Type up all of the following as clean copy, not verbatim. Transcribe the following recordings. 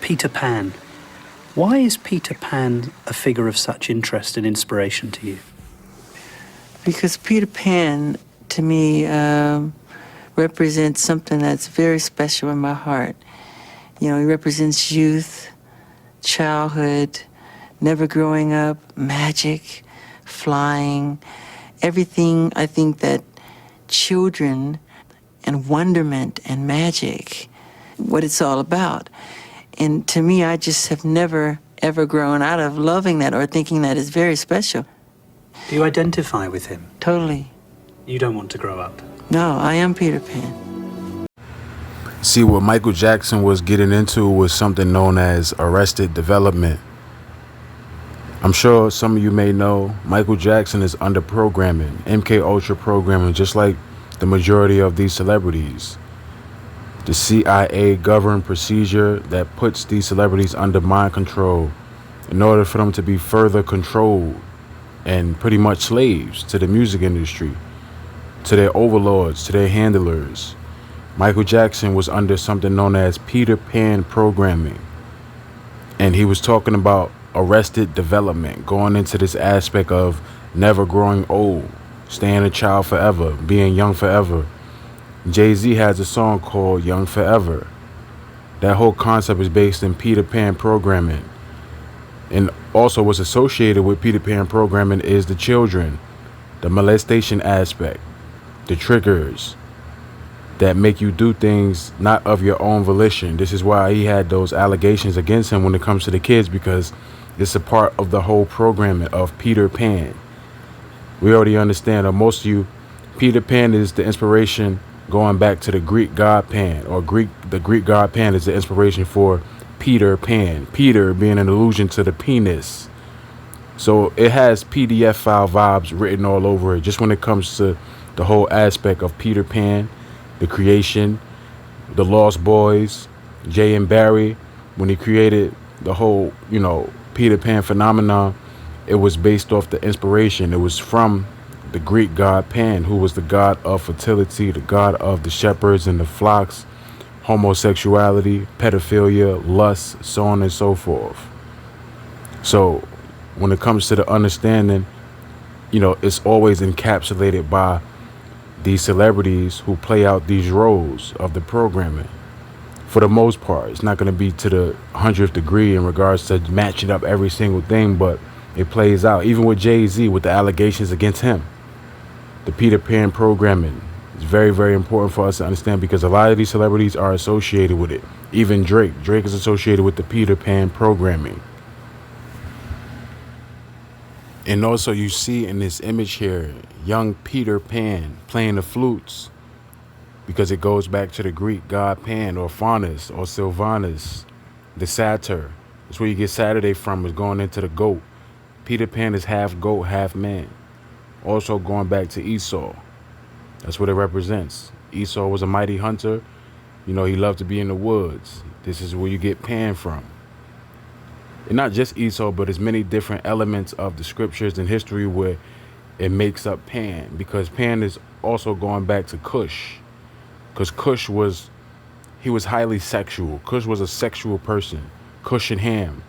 Peter Pan. Why is Peter Pan a figure of such interest and inspiration to you? Because Peter Pan, to me, represents something that's very special in my heart. You know, he represents youth, childhood, never growing up, magic, flying, everything I think that children and wonderment and magic, what it's all about. And to me, I just have never, ever grown out of loving that or thinking that is very special. Do you identify with him? Totally. You don't want to grow up? No, I am Peter Pan. See, what Michael Jackson was getting into was something known as arrested development. I'm sure some of you may know Michael Jackson is under programming, MK Ultra programming, just like the majority of these celebrities. The CIA governed procedure that puts these celebrities under mind control in order for them to be further controlled and pretty much slaves to the music industry, to their overlords, to their handlers. Michael Jackson was under something known as Peter Pan programming. And he was talking about arrested development, going into this aspect of never growing old, staying a child forever, being young forever. Jay-Z has a song called Young Forever. That whole concept is based in Peter Pan programming. And also what's associated with Peter Pan programming is the children, the molestation aspect, the triggers that make you do things not of your own volition. This is why he had those allegations against him when it comes to the kids, because it's a part of the whole programming of Peter Pan. We already understand, or most of you, Peter Pan is the inspiration going back to the Greek god Pan, or the Greek god Pan is the inspiration for Peter Pan. Peter being an allusion to the penis. So it has PDF file vibes written all over it, just when it comes to the whole aspect of Peter Pan, the creation, the Lost Boys, Jay and Barry, when he created the whole, Peter Pan phenomenon, it was based off the inspiration. It was from the Greek god Pan, who was the god of fertility, the god of the shepherds and the flocks, homosexuality, pedophilia, lust, so on and so forth. So when it comes to the understanding, it's always encapsulated by these celebrities who play out these roles of the programming. For the most part, it's not going to be to the 100th degree in regards to matching up every single thing, but it plays out. Even with Jay-Z, with the allegations against him, the Peter Pan programming is very, very important for us to understand, because a lot of these celebrities are associated with it. Even Drake is associated with the Peter Pan programming. And also you see in this image here, young Peter Pan playing the flutes, because it goes back to the Greek god Pan, or Faunus, or Sylvanus, the satyr. That's where you get Saturday from, is going into the goat. Peter Pan is half goat, half man. Also going back to Esau. That's what it represents. Esau was a mighty hunter. He loved to be in the woods. This is where you get Pan from. And not just Esau, but there's many different elements of the scriptures and history where it makes up Pan, because Pan is also going back to Cush, because Cush was highly sexual. Cush was a sexual person. Cush and Ham,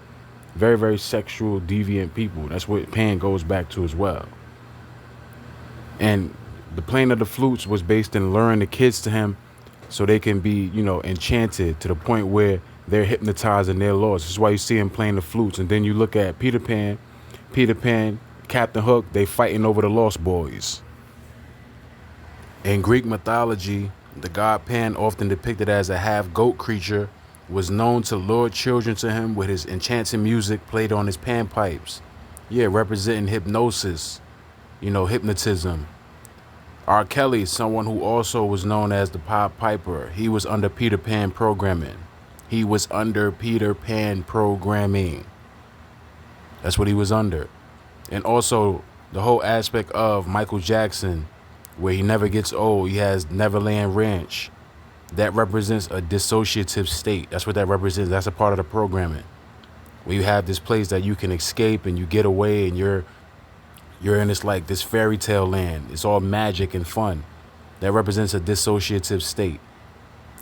very, very sexual, deviant people. That's what Pan goes back to as well. And the playing of the flutes was based in luring the kids to him so they can be, enchanted to the point where they're hypnotized and they're lost. This is why you see him playing the flutes. And then you look at Peter Pan, Captain Hook, they fighting over the Lost Boys. In Greek mythology, the god Pan, often depicted as a half-goat creature, was known to lure children to him with his enchanting music played on his panpipes. Yeah, representing hypnosis, hypnotism. R. Kelly, someone who also was known as the Pied Piper, he was under Peter Pan programming. He was under Peter Pan programming. That's what he was under. And also the whole aspect of Michael Jackson, where he never gets old. He has Neverland Ranch. That represents a dissociative state. That's what that represents. That's a part of the programming, where you have this place that you can escape and you get away, and you're in this fairy tale land. It's all magic and fun. That represents a dissociative state.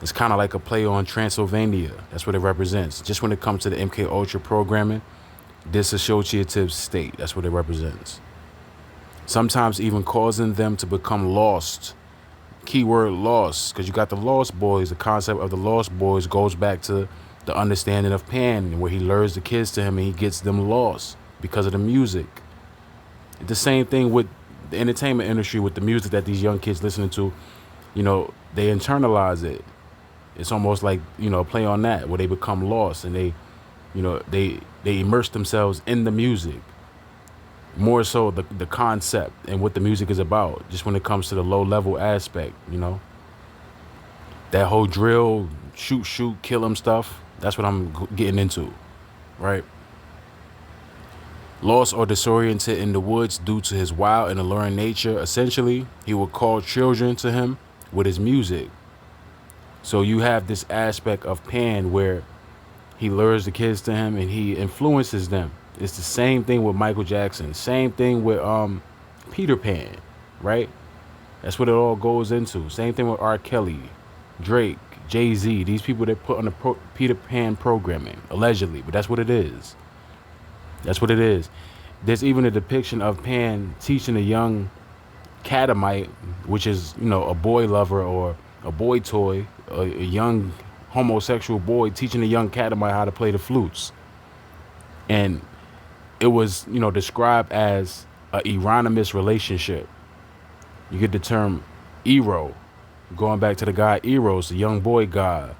It's kind of like a play on Transylvania. That's what it represents. Just when it comes to the MK Ultra programming, dissociative state, that's what it represents. Sometimes even causing them to become lost. Keyword lost, because you got the Lost Boys. The concept of the Lost Boys goes back to the understanding of Pan, where he lures the kids to him and he gets them lost because of the music. The same thing with the entertainment industry, with the music that these young kids listening to. You know, they internalize it. It's almost like, you know, play on that, where they become lost and they, you know, they immerse themselves in the music. More so the concept and what the music is about, just when it comes to the low level aspect, you know. That whole drill, shoot, kill 'em stuff, that's what I'm getting into, right? Lost or disoriented in the woods due to his wild and alluring nature, essentially, he would call children to him with his music. So you have this aspect of Pan where he lures the kids to him and he influences them. It's the same thing with Michael Jackson. Same thing with Peter Pan, right? That's what it all goes into. Same thing with R. Kelly, Drake, Jay-Z. These people that put on the Peter Pan programming, allegedly. But that's what it is. That's what it is. There's even a depiction of Pan teaching a young catamite, which is, you know, a boy lover or a boy toy, a young homosexual boy teaching a young catamite how to play the flutes. And it was, you know, described as a eronymous relationship. You get the term Ero, going back to the god Eros, the young boy god,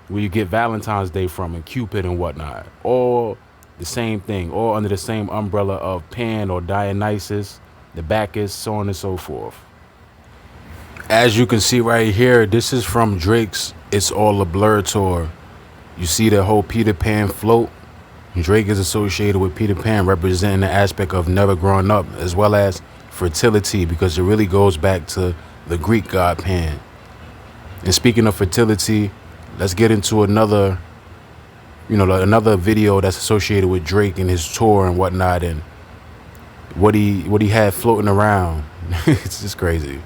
where you get Valentine's Day from, and Cupid and whatnot. All the same thing, all under the same umbrella of Pan or Dionysus, the Bacchus, so on and so forth. As you can see right here, this is from Drake's It's All a Blur tour. You see the whole Peter Pan float? Drake is associated with Peter Pan, representing the aspect of never growing up, as well as fertility, because it really goes back to the Greek god Pan. And speaking of fertility, let's get into another video that's associated with Drake and his tour and whatnot, and what he had floating around. It's just crazy.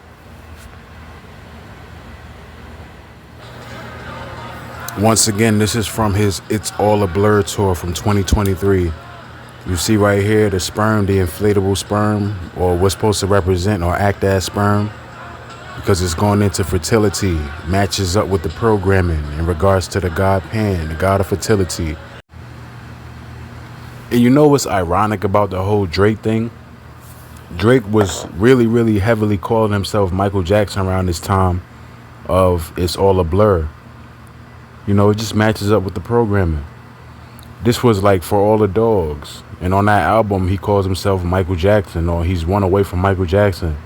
Once again, this is from his It's All a Blur tour from 2023. You see right here the sperm, the inflatable sperm, or what's supposed to represent or act as sperm, because it's going into fertility, matches up with the programming in regards to the god Pan, the god of fertility. And you know what's ironic about the whole Drake thing? Drake was really, really heavily calling himself Michael Jackson around this time of It's All a Blur. You know, it just matches up with the programming. This was like For All the Dogs. And on that album, he calls himself Michael Jackson, or he's one away from Michael Jackson.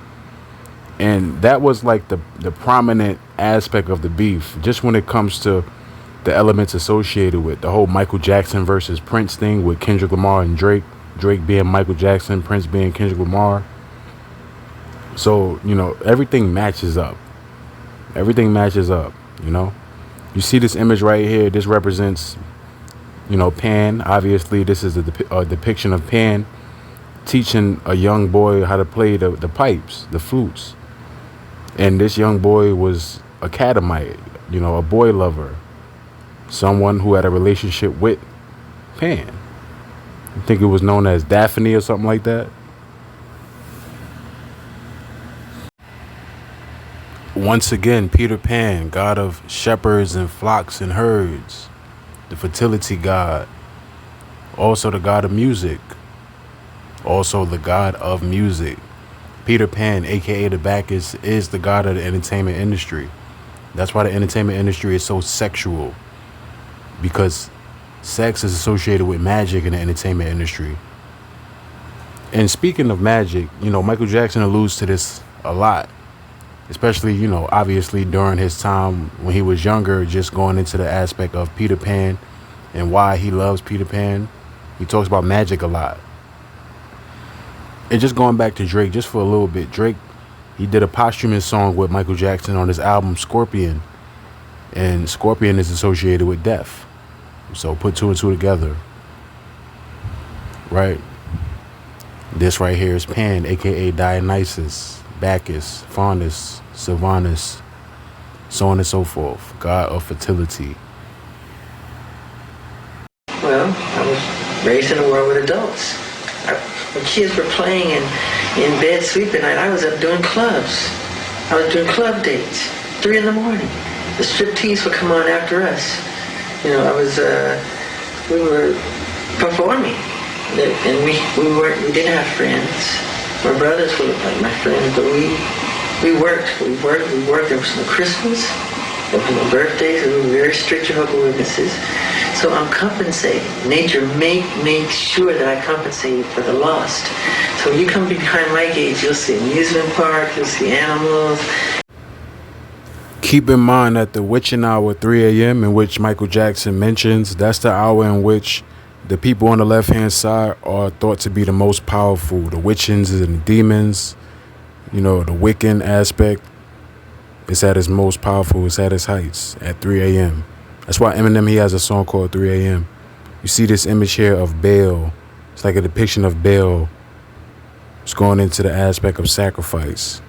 And that was like the prominent aspect of the beef, just when it comes to the elements associated with the whole Michael Jackson versus Prince thing with Kendrick Lamar and Drake. Drake being Michael Jackson, Prince being Kendrick Lamar. So, you know, everything matches up. Everything matches up, you know. You see this image right here. This represents, you know, Pan. Obviously, this is a depiction of Pan teaching a young boy how to play the pipes, the flutes. And this young boy was a catamite, you know, a boy lover, someone who had a relationship with Pan. I think it was known as Daphne or something like that. Once again, Peter Pan, god of shepherds and flocks and herds, the fertility god, also the god of music, also the god of music. Peter Pan, aka the Bacchus, is the god of the entertainment industry. That's why the entertainment industry is so sexual, because sex is associated with magic in the entertainment industry. And speaking of magic, you know, Michael Jackson alludes to this a lot. Especially, you know, obviously during his time when he was younger, just going into the aspect of Peter Pan and why he loves Peter Pan. He talks about magic a lot. And just going back to Drake, just for a little bit, Drake, he did a posthumous song with Michael Jackson on his album Scorpion. And Scorpion is associated with death. So put two and two together. Right? This right here is Pan, aka Dionysus, Bacchus, Faunus, Sylvanus. so on and so forth, god of fertility. Well, I was raised in a world with adults. When kids were playing in bed sleeping night, I was up doing clubs. I was doing club dates, 3 in the morning. The striptease would come on after us. You know, we were performing. And we didn't have friends. My brothers were like my friends, but we worked. There was no Christmas, there was no birthdays, and we were very strict Jehovah's Witnesses. So I'm compensating. Nature makes sure that I compensate for the lost. So when you come behind my gates, you'll see amusement park, you'll see animals. Keep in mind that the witching hour 3 a.m. in which Michael Jackson mentions, that's the hour in which the people on the left-hand side are thought to be the most powerful. The witchings and the demons, you know, the Wiccan aspect is at its most powerful, it's at its heights at 3 a.m. That's why Eminem, he has a song called 3 a.m. You see this image here of Baal. It's like a depiction of Baal. It's going into the aspect of sacrifice.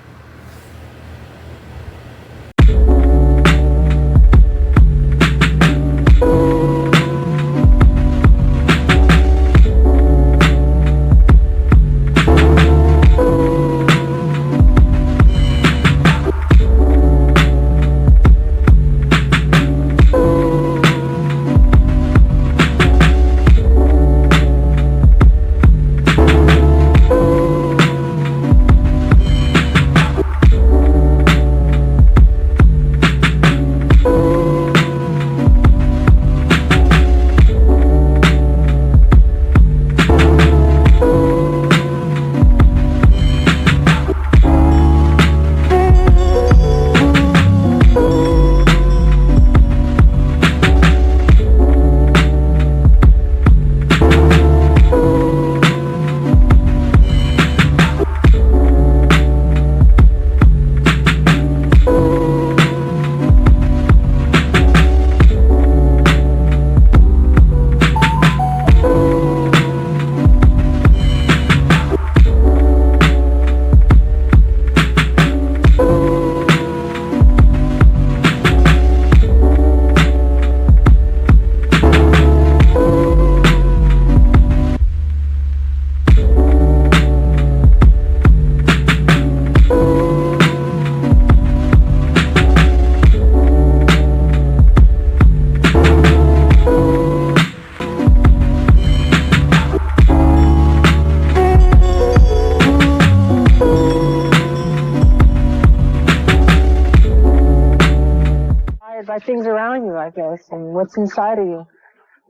By things around you, I guess, and what's inside of you.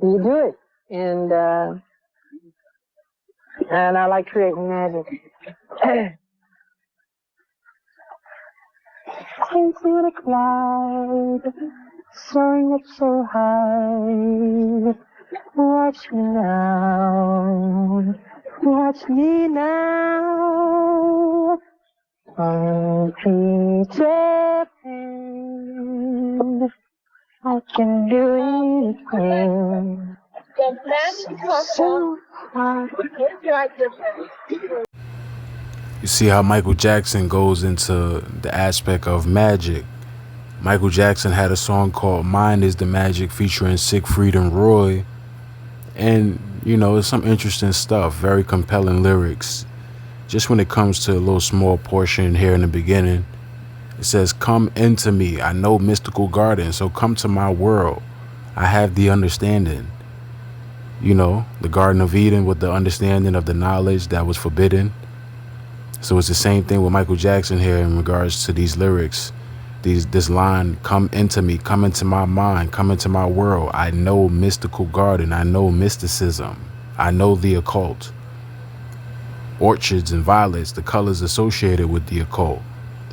You do it, and I like creating magic. Into the cloud, soaring up so high. Watch me now, watch me now. I'm Peter Pan. I can do anything. So hard. You see how Michael Jackson goes into the aspect of magic. Michael Jackson had a song called Mine is the Magic featuring Siegfried and Roy. And, you know, it's some interesting stuff, very compelling lyrics. Just when it comes to a little small portion here in the beginning, it says, come into me. I know mystical garden, so come to my world. I have the understanding. You know, the Garden of Eden with the understanding of the knowledge that was forbidden. So it's the same thing with Michael Jackson here in regards to these lyrics. This line, come into me, come into my mind, come into my world. I know mystical garden. I know mysticism. I know the occult. Orchids and violets, the colors associated with the occult,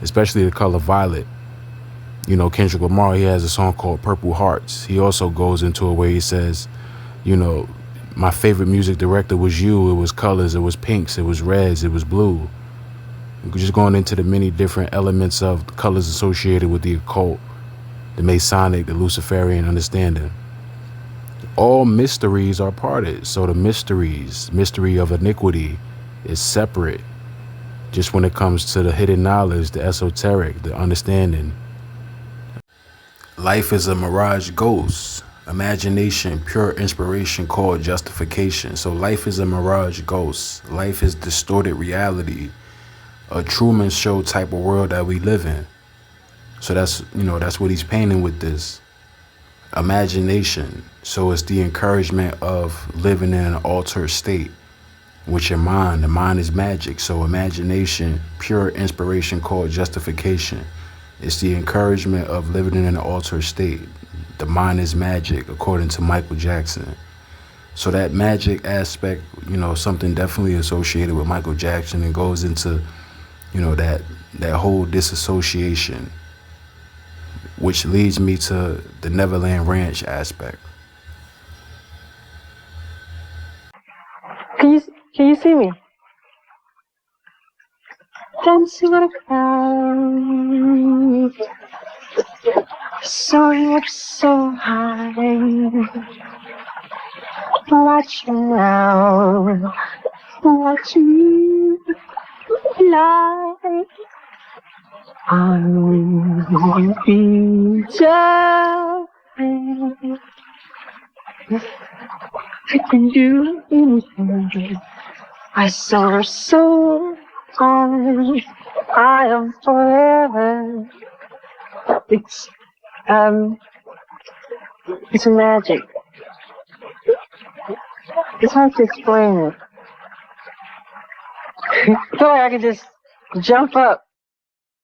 especially the color violet. You know, Kendrick Lamar, he has a song called Purple Hearts. He also goes into it where he says, you know, my favorite music director was you. It was colors, it was pinks, it was reds, it was blue. Just going into the many different elements of the colors associated with the occult, the Masonic, the Luciferian understanding. All mysteries are parted. So the mystery of iniquity is separate. Just when it comes to the hidden knowledge, the esoteric, the understanding. Life is a mirage ghost. Imagination, pure inspiration called justification. So life is a mirage ghost. Life is distorted reality. A Truman Show type of world that we live in. So that's what he's painting with this. Imagination. So it's the encouragement of living in an altered state with your mind. The mind is magic. So imagination, pure inspiration called justification. It's the encouragement of living in an altered state. The mind is magic, according to Michael Jackson. So that magic aspect, something definitely associated with Michael Jackson and goes into, that whole disassociation, which leads me to the Neverland Ranch aspect. Can you see me? Dancing on a cloud, soaring up so high. Watching now, watching fly. I'm Peter Pan. I can do anything. I soar so high. I am forever. It's um, it's magic. It's hard to explain it. I feel like I could just jump up